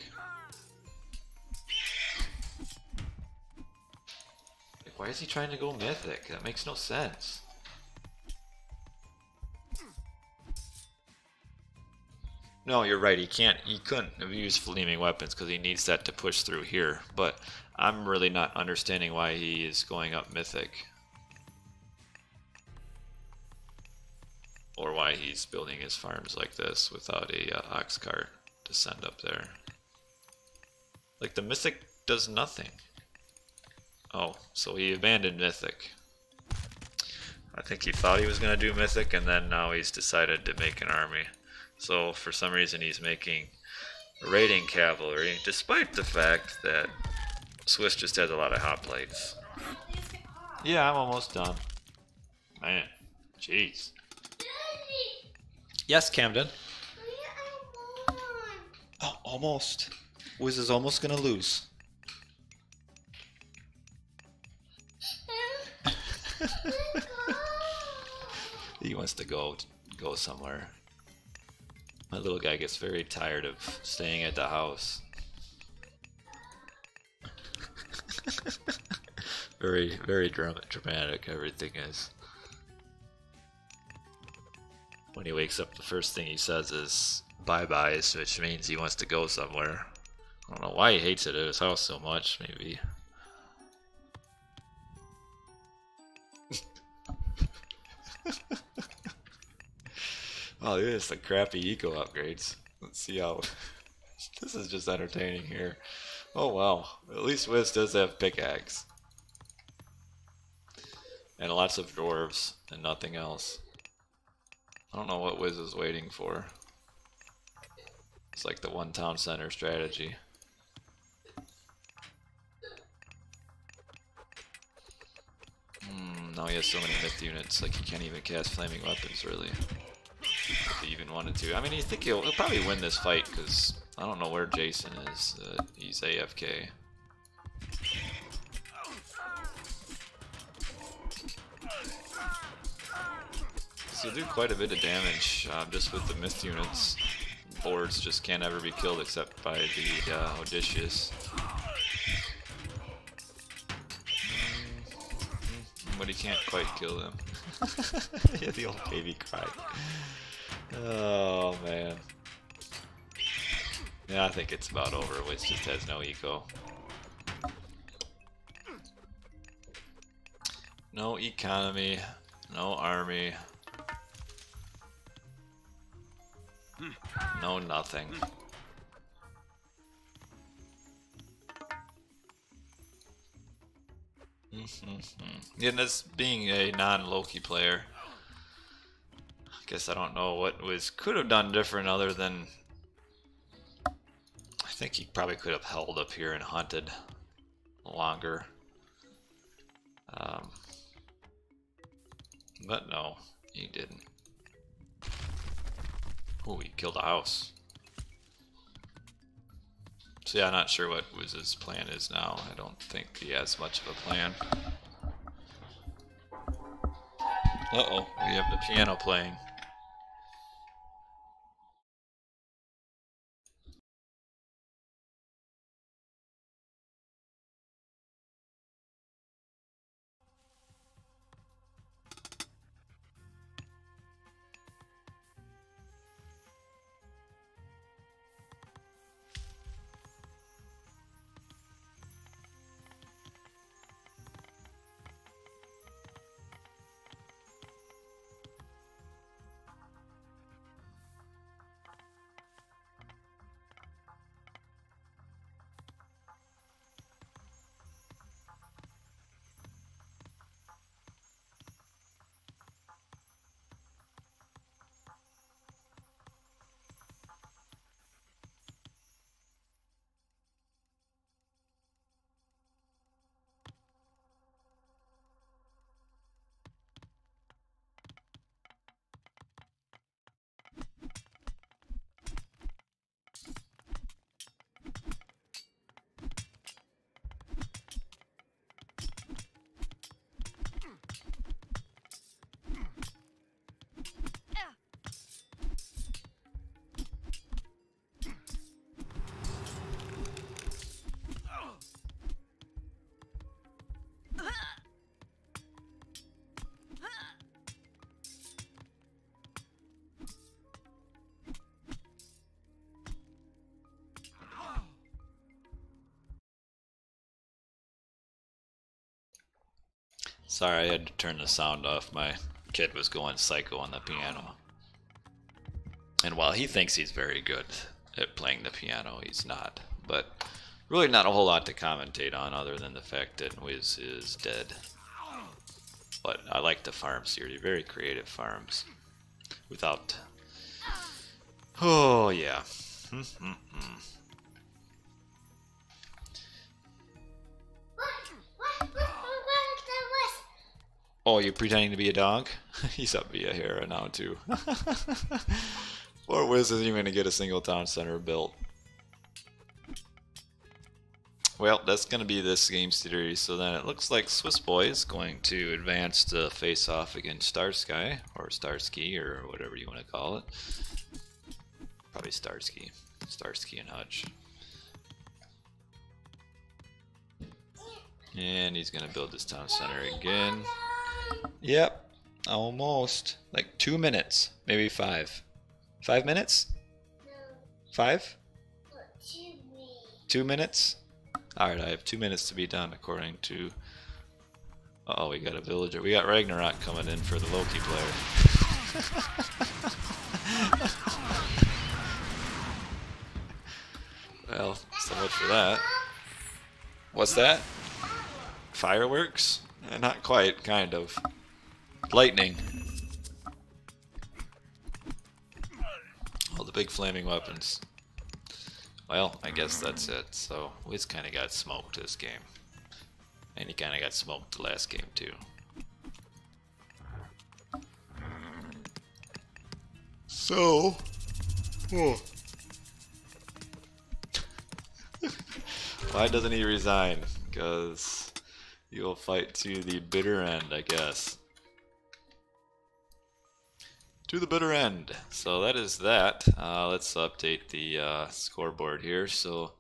Like, why is he trying to go mythic? That makes no sense. No, you're right. He couldn't have used flaming weapons because he needs that to push through here. But I'm really not understanding why he is going up mythic, or why he's building his farms like this without a ox cart to send up there. Like, the mythic does nothing. Oh, so he abandoned mythic. I think he thought he was going to do mythic, and then now he's decided to make an army. So for some reason he's making raiding cavalry, despite the fact that Swiss just has a lot of hot plates. Yeah, I'm almost done. Man, jeez. Yes, Camden. Oh, almost. Wiz is almost gonna lose. He wants to go somewhere. My little guy gets very tired of staying at the house. Very dramatic everything is. When he wakes up, the first thing he says is bye-byes, which means he wants to go somewhere. I don't know why he hates it at his house so much, maybe. Oh, look at this, the crappy eco upgrades. Let's see how... This is just entertaining here. Oh wow, at least Wiz does have pickaxe. And lots of dwarves and nothing else. I don't know what Wiz is waiting for. It's like the one town center strategy. No, he has so many myth units, like he can't even cast flaming weapons, really. If he even wanted to. I mean, you think he'll probably win this fight, because I don't know where Jason is. He's AFK. So you do quite a bit of damage just with the myth units. Boards just can't ever be killed except by the Odysseus. But he can't quite kill them. Yeah, the old baby cry. Oh man. Yeah, I think it's about over. Wiz just has no eco. No economy, no army. No nothing. Yeah, and as being a non-Loki player, I guess I don't know what Wiz could have done different other than I think he probably could have held up here and hunted longer. But no, he didn't. Oh, he killed a house. So yeah, I'm not sure what Wiz's plan is now. I don't think he has much of a plan. Uh-oh, we have the piano playing. Sorry, I had to turn the sound off. My kid was going psycho on the piano. And while he thinks he's very good at playing the piano, he's not. But really not a whole lot to commentate on other than the fact that Wiz is dead. But I like the farms here. They're very creative farms. Without... Oh, yeah. Oh, you pretending to be a dog? He's up via Hera now, too. Poor Wiz isn't even going to get a single town center built. Well, that's going to be this game series. So then it looks like Swissboi is going to advance to face off against Starsky, or Starsky, or whatever you want to call it. Probably Starsky. Starsky and Hutch. And he's going to build this town center again. Yep, almost. Like 2 minutes, maybe 5. 5 minutes? 5? 2 minutes? Alright, I have 2 minutes to be done according to... Uh-oh, we got a villager. We got Ragnarok coming in for the Loki player. Well, so much for that. What's that? Fireworks? Not quite, kind of. Lightning. All the big flaming weapons. Well, I guess that's it. So, Wiz kind of got smoked this game. And he kind of got smoked the last game, too. So... Oh. Why doesn't he resign? Because he will fight to the bitter end, I guess. To the bitter end. So that is that. Let's update the scoreboard here. So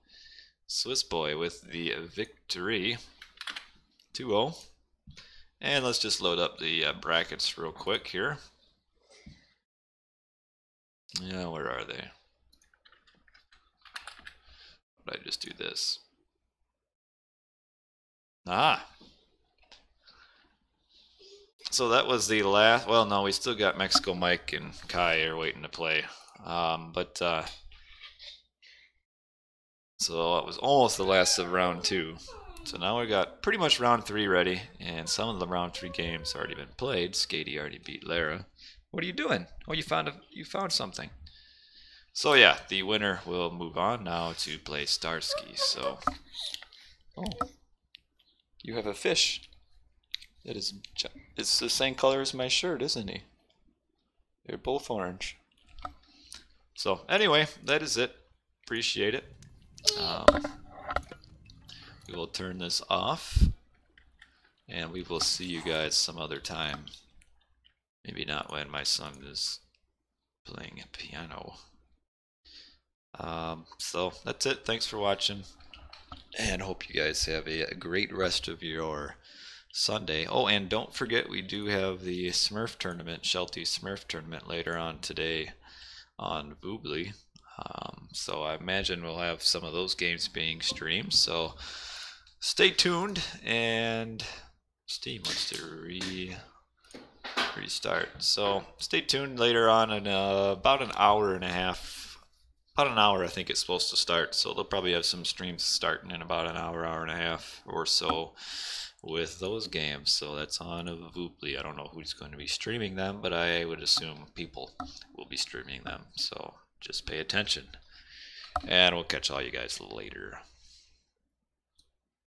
Swissboi with the victory, 2-0. And let's just load up the brackets real quick here. Yeah, where are they? Would I just do this? Ah! So that was the last. Well, no, we still got Mexico Mike and Kai are waiting to play. So it was almost the last of round 2. So now we got pretty much round 3 ready, and some of the round 3 games already been played. Skatey already beat Lara. What are you doing? Oh, you found something. So yeah, the winner will move on now to play Starsky. So, oh, you have a fish. It is. It's the same color as my shirt, isn't he? They're both orange. So anyway, that is it. Appreciate it. We will turn this off, and we will see you guys some other time. Maybe not when my son is playing a piano. So that's it. Thanks for watching, and hope you guys have a great rest of your Sunday. Oh, and don't forget, we do have the Smurf tournament, Shelty Smurf tournament later on today on Voobly. So I imagine we'll have some of those games being streamed. So stay tuned, and Steam wants to restart. So stay tuned later on in about an hour and a half. About an hour, I think it's supposed to start. So they'll probably have some streams starting in about an hour, hour and a half or so with those games. So that's on Voobly. I don't know who's going to be streaming them, but I would assume people will be streaming them. So just pay attention. And we'll catch all you guys later.